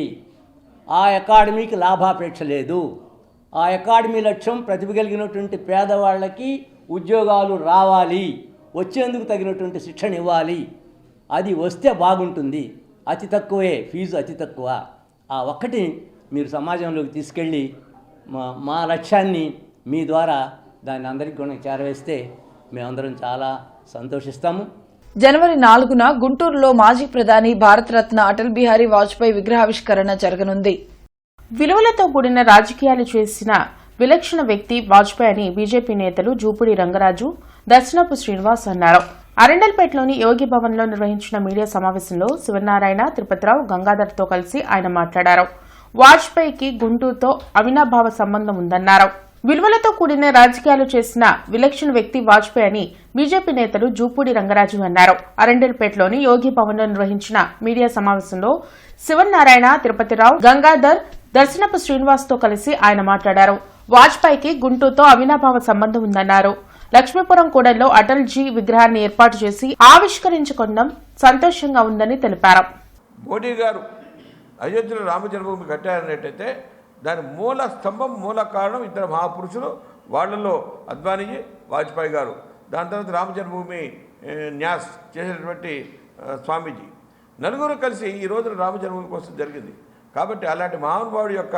ఆ అకాడమీకి లాభాపేక్ష లేదు. ఆ అకాడమీ లక్ష్యం ప్రతిభ కలిగినటువంటి పేదవాళ్ళకి ఉద్యోగాలు రావాలి, వచ్చేందుకు తగినటువంటి శిక్షణ ఇవ్వాలి. అది వస్తే బాగుంటుంది. అతి తక్కువే ఫీజు, అతి తక్కువ. ఆ ఒక్కటి మీరు సమాజంలోకి తీసుకెళ్ళి మా లక్ష్యాన్ని మీ ద్వారా దాన్ని అందరికీ కూడా చేరవేస్తే మేమందరం చాలా సంతోషిస్తాము. జనవరి 4న గుంటూరులో మాజీ ప్రధాని భారతరత్న అటల్ బిహారీ వాజ్పేయి విగ్రహావిష్కరణ జరగనుంది. విలువలతో కూడిన రాజకీయాలు చేసిన విలక్షణ వ్యక్తి వాజ్పేయి అని బీజేపీ నేతలు జూపూడి రంగరాజు, దర్శనపు శ్రీనివాస్ అన్నారు. అరండల్పేటలోని యోగి భవన్లో నిర్వహించిన మీడియా సమావేశంలో శివనారాయణ, తిరుపతిరావు, గంగాధర్తో కలిసి ఆయన మాట్లాడారు. వాజ్పేయికి గుంటూరుతో అవినాభావ సంబంధం ఉందన్నారు. విలువలతో కూడిన రాజకీయాలు చేసిన విలక్షణ వ్యక్తి వాజ్పేయి అని బీజేపీ నేతలు జూపూడి రంగరాజు అన్నారు. అరండల్పేటలోని యోగి భవన్లో నిర్వహించిన మీడియా సమావేశంలో శివనారాయణ, తిరుపతిరావు, గంగాధర్, దర్శనపు శ్రీనివాస్తో కలిసి ఆయన మాట్లాడారు. వాజ్పేయికి గుంటూరుతో అవినాభావ సంబంధం ఉందన్నారు. లక్ష్మీపురం కూడల్లో అటల్జీ విగ్రహాన్ని ఏర్పాటు చేసి ఆవిష్కరించుకోవడం సంతోషంగా ఉందని తెలిపారు. మోడీ గారు అయోధ్యలో రామజన్మభూమి కట్టారనేటైతే దాని మూల స్తంభం, మూల కారణం ఇద్దరు మహాపురుషులు. వాళ్ళల్లో అద్వానీజీ, వాజ్పేయి గారు. దాని తర్వాత రామజన్మభూమి న్యాస్ చేసినటువంటి స్వామీజీ, నలుగురు కలిసి ఈ రోజున రామజన్మభూమి కోసం జరిగింది. కాబట్టి అలాంటి మహానుభావుడి యొక్క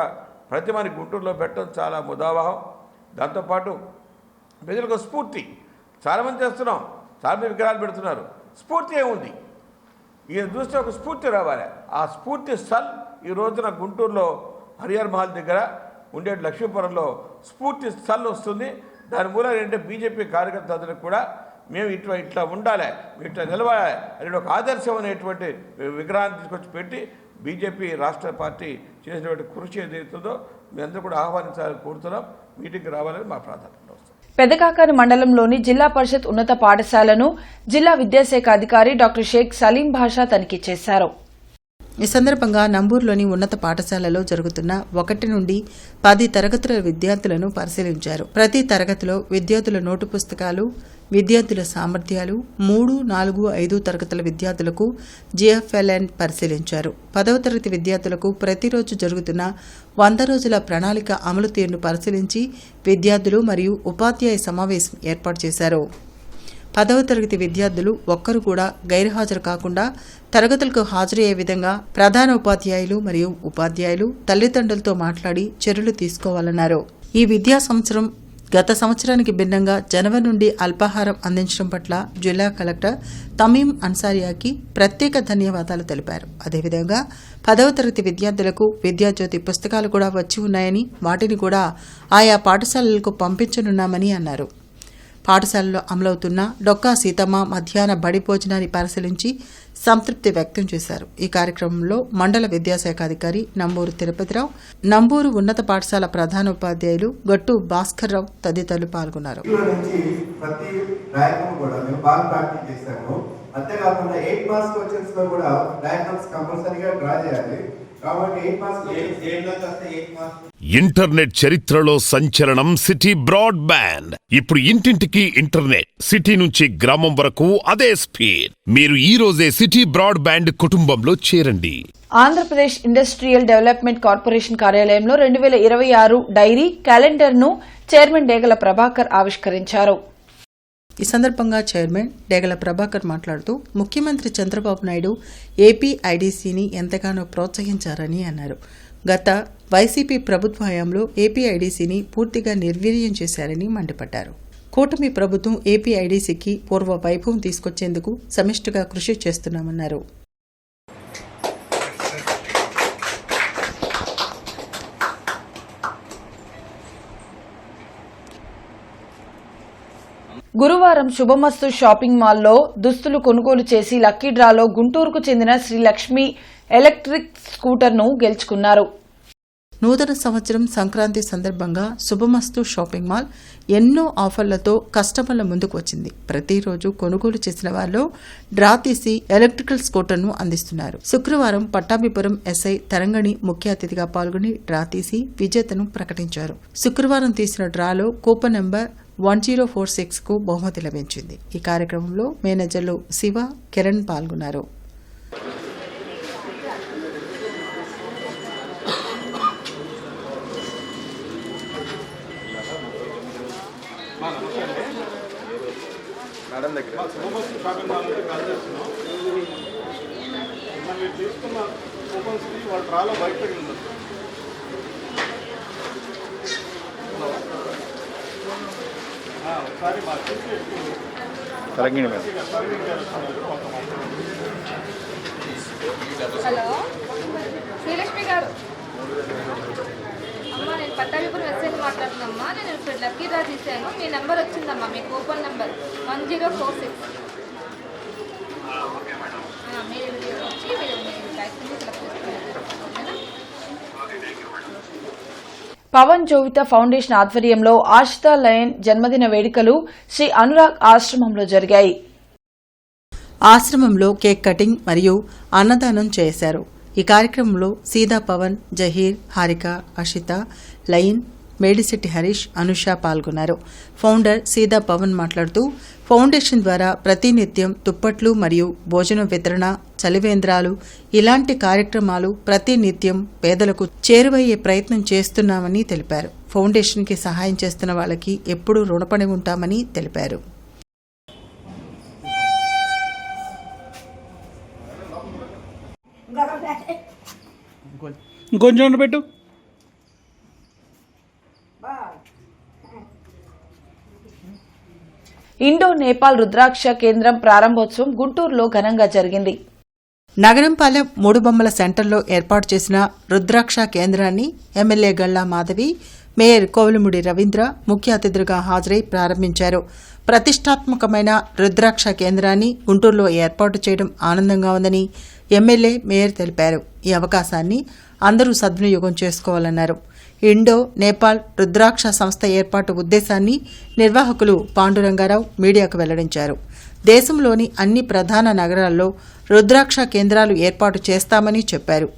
ప్రతిమని గుంటూరులో పెట్టడం చాలా ముదావహం. దాంతోపాటు ప్రజలకు స్ఫూర్తి. చాలామంది చేస్తున్నాం, చాలామంది విగ్రహాలు పెడుతున్నారు. స్ఫూర్తి ఏముంది? ఈయన చూస్తే ఒక స్ఫూర్తి రావాలి. ఆ స్ఫూర్తి స్థల్ ఈ రోజున గుంటూరులో హరిహర్ మహల్ దగ్గర ఉండే లక్ష్మీపురంలో స్ఫూర్తి స్థల్ వస్తుంది. దాని మూలం ఏంటంటే బీజేపీ కార్యకర్తలకు కూడా మేము ఇట్లా ఉండాలి, ఇట్లా నిలవాలి అనే ఒక ఆదర్శం అనేటువంటి విగ్రహాన్ని తీసుకొచ్చి పెట్టి బీజేపీ రాష్ట్ర పార్టీ చేసినటువంటి కృషి ఏదైతుందో మీ అందరూ కూడా ఆహ్వానించాలని కోరుతున్నాం. మీటింగ్కి రావాలని మా ప్రాధాన్యత. పెదకాకాని మండలంలోని జిల్లా పరిషత్ ఉన్నత పాఠశాలను జిల్లా విద్యాశాఖ అధికారి డాక్టర్ షేక్ సలీం భాషా తనిఖీ చేశారు. ఈ సందర్భంగా నంబూరులోని ఉన్నత పాఠశాలలో జరుగుతున్న 1 నుండి 10 తరగతుల విద్యార్థులను పరిశీలించారు. ప్రతి తరగతిలో విద్యార్థుల నోటు పుస్తకాలు, విద్యార్థుల సామర్థ్యాలు, 3, 4, 5 తరగతుల విద్యార్థులకు జిఎఫ్ఎల్ఎన్ పరిశీలించారు. 10వ తరగతి విద్యార్థులకు ప్రతిరోజు జరుగుతున్న 100 రోజుల ప్రణాళిక అమలు తీరును పరిశీలించి విద్యార్థులు మరియు ఉపాధ్యాయ సమావేశం ఏర్పాటు చేశారు. 10వ తరగతి విద్యార్థులు ఒక్కరు కూడా గైర్హాజరు కాకుండా తరగతులకు హాజరయ్యే విధంగా ప్రధాన ఉపాధ్యాయులు మరియు ఉపాధ్యాయులు తల్లిదండ్రులతో మాట్లాడి చర్యలు తీసుకోవాలన్నారు. ఈ విద్యా సంవత్సరం గత సంవత్సరానికి భిన్నంగా జనవరి నుండి అల్పాహారం అందించడం పట్ల జిల్లా కలెక్టర్ తమీం అన్సారియాకి ప్రత్యేక ధన్యవాదాలు తెలిపారు. అదేవిధంగా 10వ తరగతి విద్యార్థులకు విద్యాజ్యోతి పుస్తకాలు కూడా వచ్చి ఉన్నాయని, వాటిని కూడా ఆయా పాఠశాలలకు పంపించనున్నామని అన్నారు. పాఠశాలలో అమలవుతున్న డొక్కా సీతమ్మ మధ్యాహ్న బడి భోజనాన్ని పరిశీలించి సంతృప్తి వ్యక్తం చేశారు. ఈ కార్యక్రమంలో మండల విద్యాశాఖ అధికారి నంబూరు తిరుపతిరావు, నంబూరు ఉన్నత పాఠశాల ప్రధాన ఉపాధ్యాయులు గట్టు భాస్కర్ రావు తదితరులు పాల్గొన్నారు. అంతేకాకుండా 8 మార్క్స్ క్వశ్చన్స్ లో కూడా డయాగ్రామ్స్ కంపల్సరీగా డ్రా చేయాలి. కాబట్టి 8 మార్క్స్ ఇంటర్నెట్ చరిత్రలో సంచలనం సిటీ బ్రాడ్బ్యాండ్. ఇప్పుడు ఇంటింటికి ఇంటర్నెట్, సిటీ నుంచి గ్రామం వరకు అదే స్పీడ్. మీరు ఈ రోజే సిటీ బ్రాడ్బ్యాండ్ కుటుంబంలో చేరండి. ఆంధ్రప్రదేశ్ ఇండస్ట్రియల్ డెవలప్మెంట్ కార్పొరేషన్ కార్యాలయంలో 2026 డైరీ క్యాలెండర్ను చైర్మన్ డేగల ప్రభాకర్ ఆవిష్కరించారు. ఈ సందర్భంగా చైర్మన్ డేగల ప్రభాకర్ మాట్లాడుతూ ముఖ్యమంత్రి చంద్రబాబు నాయుడు ఏపీ ఐడీసీని ఎంతగానో ప్రోత్సహించారని అన్నారు. గత వైసీపీ ప్రభుత్వ హయాంలో ఏపీ ఐడీసీని పూర్తిగా నిర్వీర్యం చేశారని మండిపడ్డారు. కూటమి ప్రభుత్వం ఏపీ ఐడీసీకి పూర్వ వైభవం తీసుకొచ్చేందుకు సమిష్టిగా కృషి చేస్తున్నామన్నారు. గురువారం శుభమస్తు షాపింగ్ మాల్లో దుస్తులు కొనుగోలు చేసి లక్కీ డ్రాలో గుంటూరుకు చెందిన శ్రీ లక్ష్మి ఎలక్ట్రిక్ స్కూటర్ను గెలుచుకున్నారు. నూతన సంవత్సరం సంక్రాంతి సందర్భంగా శుభమస్తు షాపింగ్ మాల్ ఎన్నో ఆఫర్లతో కస్టమర్ల ముందుకు వచ్చింది. ప్రతిరోజు కొనుగోలు చేసిన వారిలో డ్రా తీసి ఎలక్ట్రికల్ స్కూటర్ను అందిస్తున్నారు. శుక్రవారం పట్టాభిపురం ఎస్ఐ తరంగణి ముఖ్య అతిథిగా పాల్గొని డ్రా తీసి విజేతను ప్రకటించారు. శుక్రవారం తీసిన డ్రాలో కూపన్ నెంబర్ 1046 కు బహుమతి లభించింది. ఈ కార్యక్రమంలో మేనేజర్లు శివ, కిరణ్ పాల్గొన్నారు. మేడం దగ్గర షాపింగ్ మాల్ కాల్ చేస్తున్నాం. మీరు తీసుకున్న కూపన్స్కి వాళ్ళ డ్రాలో బయట తగిలింది. ఒకసారి మా తరంగిణి మేడం. హలో శ్రీలక్ష్మి గారు, అమ్మ నేను పట్టాభిపురం వెబ్సైట్ మాట్లాడుతున్నామ్మా. నేను ఇప్పుడు లక్కీ డ్రా తీసాను. మీ నెంబర్ వచ్చిందమ్మా, మీ కూపన్ నెంబర్ 1046. మీరు వచ్చి మీరు సెలెక్ట్ చేసుకున్నారు. పవన్ జోవిత ఫౌండేషన్ ఆధ్వర్యంలో ఆశితా లయన్ జన్మదిన వేడుకలు శ్రీ అనురాగ్ ఆశ్రమంలో జరిగాయి. ఆశ్రమంలో కేక్ కటింగ్ మరియు అన్నదానం చేశారు. ఈ కార్యక్రమంలో సీదా పవన్, జహీర్, హారిక, అషిత, లయన్, మేడిశెట్టి హరీష్, అనుష పాల్గొన్నారు. ఫౌండర్ సీదా పవన్ మాట్లాడుతూ ఫౌండేషన్ ద్వారా ప్రతినిత్యం దుప్పట్లు మరియు భోజనం వితరణ, చలివేంద్రాలు ఇలాంటి కార్యక్రమాలు ప్రతినిత్యం పేదలకు చేరువయ్యే ప్రయత్నం చేస్తున్నామని తెలిపారు. ఫౌండేషన్కి సహాయం చేస్తున్న వాళ్ళకి ఎప్పుడూ రుణపడి ఉంటామని తెలిపారు. ఇంకొంచెం పెట్టు. ఇండో నేపాల్ రుద్రాక్ష కేంద్రం ప్రారంభోత్సవం గుంటూరులో ఘనంగా జరిగింది. నగరంపాలెం మూడుబొమ్మల సెంటర్లో ఏర్పాటు చేసిన రుద్రాక్ష కేంద్రాన్ని ఎమ్మెల్యే గల్లా మాధవి, మేయర్ కోవెలముడి రవీంద్ర ముఖ్య అతిథులుగా హాజరై ప్రారంభించారు. ప్రతిష్టాత్మకమైన రుద్రాక్ష కేంద్రాన్ని గుంటూరులో ఏర్పాటు చేయడం ఆనందంగా ఉందని ఎమ్మెల్యే, మేయర్ తెలిపారు. ఈ అవకాశాన్ని అందరూ సద్వినియోగం చేసుకోవాలన్నారు. ఇండో నేపాల్ రుద్రాక్ష సంస్థ ఏర్పాటు ఉద్దేశాన్ని నిర్వాహకులు పాండురంగారావు మీడియాకు వెల్లడించారు. దేశంలోని అన్ని ప్రధాన నగరాల్లో రుద్రాక్ష కేంద్రాలు ఏర్పాటు చేస్తామని చెప్పారు.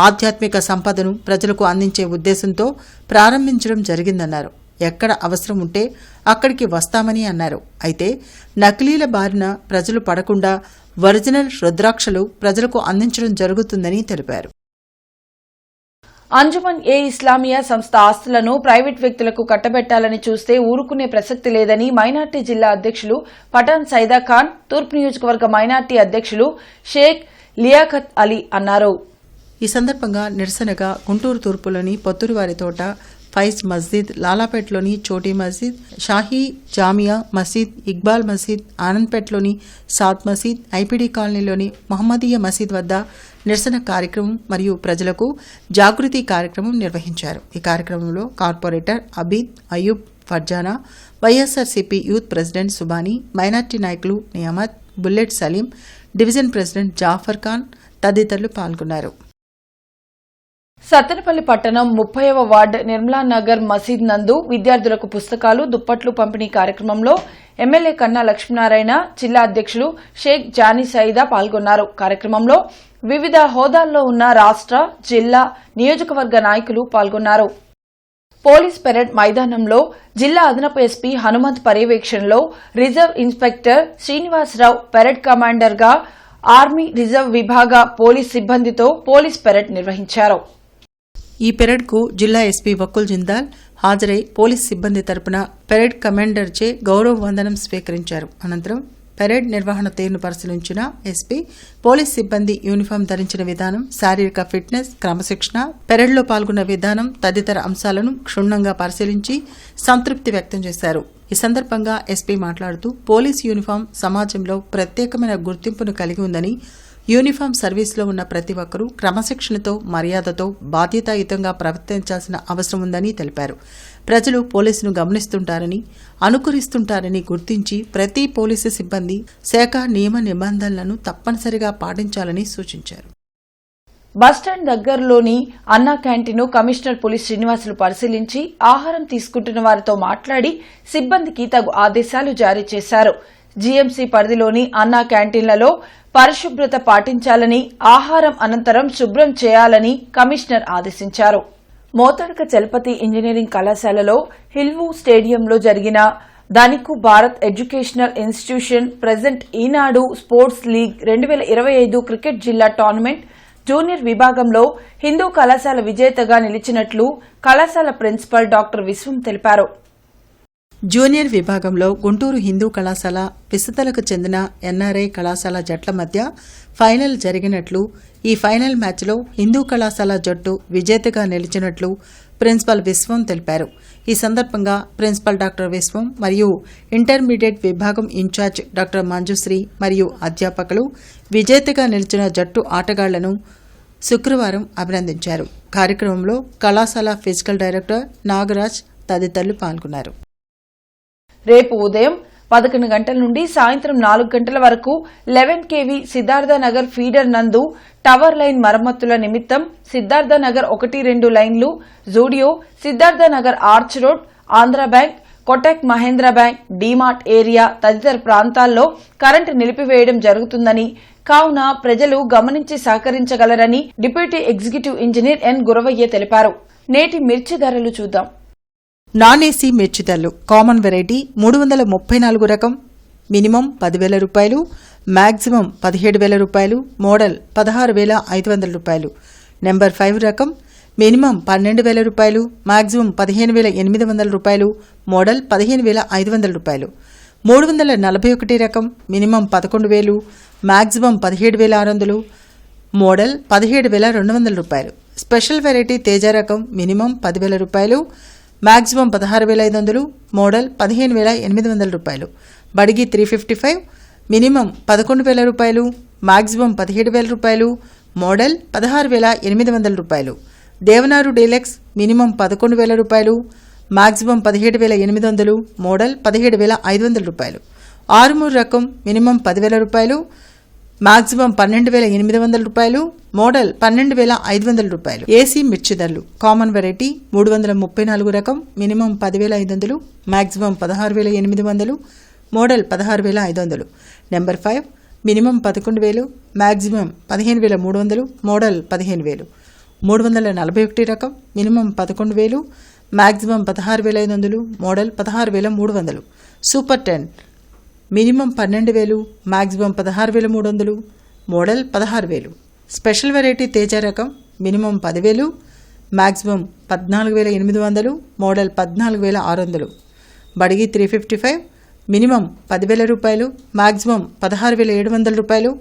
ఆధ్యాత్మిక సంపదను ప్రజలకు అందించే ఉద్దేశంతో ప్రారంభించడం జరిగిందన్నారు. ఎక్కడ అవసరం ఉంటే అక్కడికి వస్తామని అన్నారు. అయితే నకిలీల బారిన ప్రజలు పడకుండా ఒరిజినల్ రుద్రాక్షలు ప్రజలకు అందించడం జరుగుతుందని తెలిపారు. అంజుమన్ ఏ ఇస్లామియా సంస్థ ఆస్తులను ప్రైవేట్ వ్యక్తులకు కట్టబెట్టాలని చూస్తే ఊరుకునే ప్రసక్తి లేదని మైనార్టీ జిల్లా అధ్యక్షులు పఠాన్ సైదా ఖాన్, తూర్పు నియోజకవర్గ మైనార్టీ అధ్యక్షులు షేక్ లియాఖత్ అలీ అన్నారు. ఈ సందర్భంగా నిరసనగా గుంటూరు తూర్పులోని పొత్తూరువారి తోట, ఫైజ్ మస్జిద్, లాలాపేట్లోని చోటీ మస్జిద్, షాహీ జామియా మసీద్, ఇక్బాల్ మసీద్, ఆనంద్పేట్లోని సాద్ మసీద్, ఐపీడీ కాలనీలోని మహమ్మదీయ మసీద్ వద్ద నిరసన కార్యక్రమం మరియు ప్రజలకు జాగృతి కార్యక్రమం నిర్వహించారు. ఈ కార్యక్రమంలో corporator Abid, Ayub, Farzana, YSRCP youth president Subani, minority నాయకులు Niyamat, bullet Saleem, division president Jafar Khan తదితరులు పాల్గొన్నారు. సత్తెనపల్లి పట్టణం 30వ వార్డు నిర్మలానగర్ మసీద్ నందు విద్యార్థులకు పుస్తకాలు, దుప్పట్లు పంపిణీ కార్యక్రమంలో ఎమ్మెల్యే కన్నా లక్ష్మీనారాయణ, జిల్లా అధ్యక్షులు షేక్ జానీ సయీదా పాల్గొన్నారు. కార్యక్రమంలో వివిధ హోదాల్లో ఉన్న రాష్ట్ర, జిల్లా, నియోజకవర్గ నాయకులు పాల్గొన్నారు. పోలీస్ పెరేడ్ మైదానంలో జిల్లా అదనపు ఎస్పీ హనుమంత్ పర్యవేక్షణలో రిజర్వ్ ఇన్స్పెక్టర్ శ్రీనివాసరావు పెరేడ్ కమాండర్గా ఆర్మీ రిజర్వ్ విభాగ పోలీస్ సిబ్బందితో పోలీస్ పెరేడ్ నిర్వహించారు. ఈ పెరేడ్కు జిల్లా ఎస్పీ వకుల్ జిందాల్ హాజరై పోలీస్ సిబ్బంది తరపున పెరేడ్ కమాండర్చే గౌరవ వందనం స్వీకరించారు. అనంతరం పెరేడ్ నిర్వహణ తీరును పరిశీలించిన ఎస్పీ పోలీస్ సిబ్బంది యూనిఫామ్ ధరించిన విధానం, శారీరక ఫిట్నెస్, క్రమశిక్షణ, పెరేడ్లో పాల్గొన్న విధానం తదితర అంశాలను క్షుణ్ణంగా పరిశీలించి సంతృప్తి వ్యక్తం చేశారు. ఈ సందర్భంగా ఎస్పీ మాట్లాడుతూ పోలీస్ యూనిఫామ్ సమాజంలో ప్రత్యేకమైన గుర్తింపును కలిగి ఉందని, యూనిఫామ్ సర్వీసులో ఉన్న ప్రతి ఒక్కరూ క్రమశిక్షణతో, మర్యాదతో, బాధ్యతాయుతంగా ప్రవర్తించాల్సిన అవసరం ఉందని తెలిపారు. ప్రజలు పోలీసును గమనిస్తుంటారని, అనుకరిస్తుంటారని గుర్తించి ప్రతి పోలీసు సిబ్బంది శాఖ నియమ నిబంధనలను తప్పనిసరిగా పాటించాలని సూచించారు. బస్టాండ్ దగ్గరలోని అన్నా క్యాంటీన్ కమిషనర్ పులి శ్రీనివాసులు పరిశీలించి ఆహారం తీసుకుంటున్న వారితో మాట్లాడి సిబ్బందికి తగు ఆదేశాలు జారీ చేశారు. జీఎంసీ పరిధిలోని అన్నా క్యాంటీన్లలో పరిశుభ్రత పాటించాలని, ఆహారం అనంతరం శుభ్రం చేయాలని కమిషనర్ ఆదేశించారు. మోతడక చలపతి ఇంజనీరింగ్ కళాశాలలో హిల్వూ స్టేడియంలో జరిగిన ధనికు భారత్ ఎడ్యుకేషనల్ ఇన్స్టిట్యూషన్ ప్రెజెంట్ ఈనాడు స్పోర్ట్స్ లీగ్ 2025 క్రికెట్ జిల్లా టోర్నమెంట్ జూనియర్ విభాగంలో హిందూ కళాశాల విజేతగా నిలిచినట్లు కళాశాల ప్రిన్సిపల్ డాక్టర్ విశ్వం తెలిపారు. జూనియర్ విభాగంలో గుంటూరు హిందూ కళాశాల, విసుతలకు చెందిన ఎన్ఆర్ఐ కళాశాల జట్ల మధ్య ఫైనల్ జరిగినట్లు, ఈ ఫైనల్ మ్యాచ్లో హిందూ కళాశాల జట్టు విజేతగా నిలిచినట్లు ప్రిన్సిపల్ విశ్వం తెలిపారు. ఈ సందర్భంగా ప్రిన్సిపల్ డాక్టర్ విశ్వం మరియు ఇంటర్మీడియట్ విభాగం ఇన్ఛార్జ్ డాక్టర్ మంజుశ్రీ మరియు అధ్యాపకులు విజేతగా నిలిచిన జట్టు ఆటగాళ్లను శుక్రవారం అభినందించారు. కార్యక్రమంలో కళాశాల ఫిజికల్ డైరెక్టర్ నాగరాజ్ తదితరులు పాల్గొన్నారు. రేపు ఉదయం 11 గంటల నుండి సాయంత్రం 4 గంటల వరకు 11 kV సిద్ధార్థనగర్ ఫీడర్ నందు టవర్ లైన్ మరమ్మతుల నిమిత్తం సిద్ధార్థనగర్ 1-2 లైన్లు, Zudio, Siddharthanagar arch road, Andhra bank, Kotak Mahindra bank, DMart area తదితర ప్రాంతాల్లో కరెంటు నిలిపివేయడం జరుగుతుందని, కావున ప్రజలు గమనించి సహకరించగలరని deputy executive engineer N Guravaiah తెలిపారు. నేటి మిర్చి ధరలు చూద్దాం. నాన్ ఏసీ మిర్చి ధరలు: కామన్ వెరైటీ 334 రకం మినిమం 10,000 రూపాయలు, మాక్సిమం 17,000 రూపాయలు, మోడల్ 16,500 రూపాయలు. నెంబర్ 5 రకం మినిమం 12,000 రూపాయలు, మాక్సిమం 15,800 రూపాయలు, మోడల్ 15,500 రూపాయలు. 341 రకం మినిమం 11,000, మాక్సిమం 17,600, మోడల్ 17,200 రూపాయలు. స్పెషల్ వెరైటీ తేజ రకం మినిమం 10,000 రూపాయలు, మాక్సిమం 16,500, మోడల్ 15,800 రూపాయలు. బడిగి 355 మినిమం 11,000 రూపాయలు, మాక్సిమం 17,000 రూపాయలు, మోడల్ 16,800 రూపాయలు. దేవనారు డీలక్స్ మినిమం 11,000 రూపాయలు, మాక్సిమం 17,800, మోడల్ 17,500 రూపాయలు. ఆరుమూరు రకం మినిమం 10,000 రూపాయలు, మాక్సిమం 12,800 రూపాయలు, మోడల్ 12,500 రూపాయలు. ఏసీ మిర్చి ధరలు: కామన్ వెరైటీ 334 రకం minimum 10,500, maximum 16,800, model 16,500. Number 5 minimum 11,000, maximum 15,300, model 15,000. 341 రకం minimum 11,000, maximum 16,500, model 16,300. Super 10 minimum 12,000, maximum 16,300, model 16,000. Special variety Teja రకం మినిమం 10,000, మాక్సిమం 14,800, మోడల్ 14,600. బడిగి 355 మినిమం 10,000 రూపాయలు, మాక్సిమం 16,700 రూపాయలు,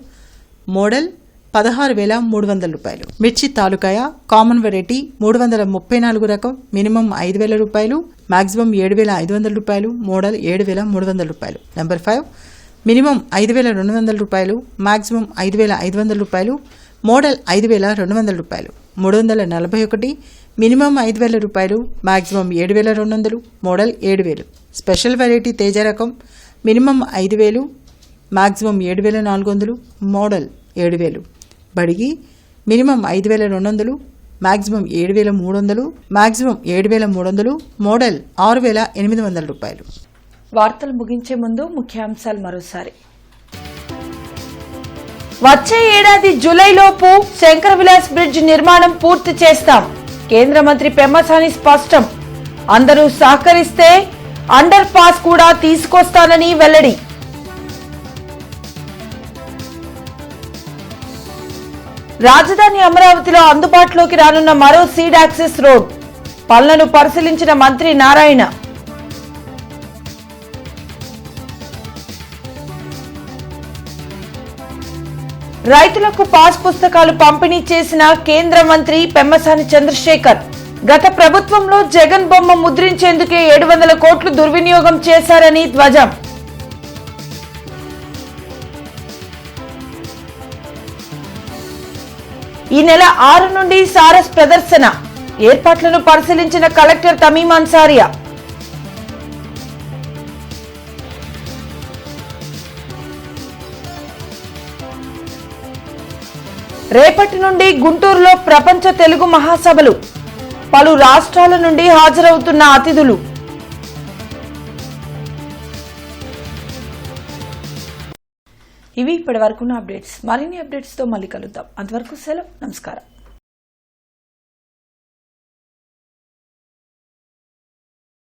మోడల్ 16,300 రూపాయలు. మిర్చి తాలూకాయ కామన్ వెరైటీ 334 రకం మినిమం 5,000 రూపాయలు, మాక్సిమం 7,500 రూపాయలు, మోడల్ 7,300 రూపాయలు. నెంబర్ 5 మినిమం 5,200 రూపాయలు, మాక్సిమం 5,500 రూపాయలు, మోడల్ 5,200 రూపాయలు. 341 మినిమం 5,000 రూపాయలు, maximum 7,200, model 7,000. Special variety Teja రకం minimum 5,000, maximum 7,400, model 7,000. Byadgi minimum 5,200, maximum 7,300, maximum 7,300, model 6,800 రూపాయలు. వార్తలు ముగించే ముందు ముఖ్యాంశాలు మరోసారి. వచ్చే ఏడాది జూలైలోపు శంకర విలాస్ బ్రిడ్జ్ నిర్మాణం పూర్తి చేస్తాం. కేంద్ర మంత్రి పెమ్మసాని స్పష్టం. అందరూ సహకరిస్తే అండర్ పాస్ కూడా తీసుకొస్తానని వెల్లడి. రాజధాని అమరావతిలో అందుబాటులోకి రానున్న మరో సీడ్ యాక్సెస్ రోడ్. పనులను పరిశీలించిన మంత్రి నారాయణ. రైతులకు పాస్ పుస్తకాలు పంపిణీ చేసిన కేంద్ర మంత్రి పెమ్మసాని చంద్రశేఖర్. గత ప్రభుత్వంలో జగన్ బొమ్మ ముద్రించేందుకే 700 కోట్లు దుర్వినియోగం చేశారని ధ్వజం. ఈ నెల 6 నుండి సారస్ ప్రదర్శన. ఏర్పాట్లను పరిశీలించిన కలెక్టర్ తమీం అన్సారియా. రేపటి నుండి గుంటూరులో ప్రపంచ తెలుగు మహాసభలు. పలు రాష్ట్రాల నుండి హాజరవుతున్న అతిథులు. ఇవి ఇప్పటి వరకున్న అప్డేట్స్. మరిన్ని అప్డేట్స్తో మళ్ళీ కలుద్దాం. అంతవరకు సెలవు. నమస్కారం.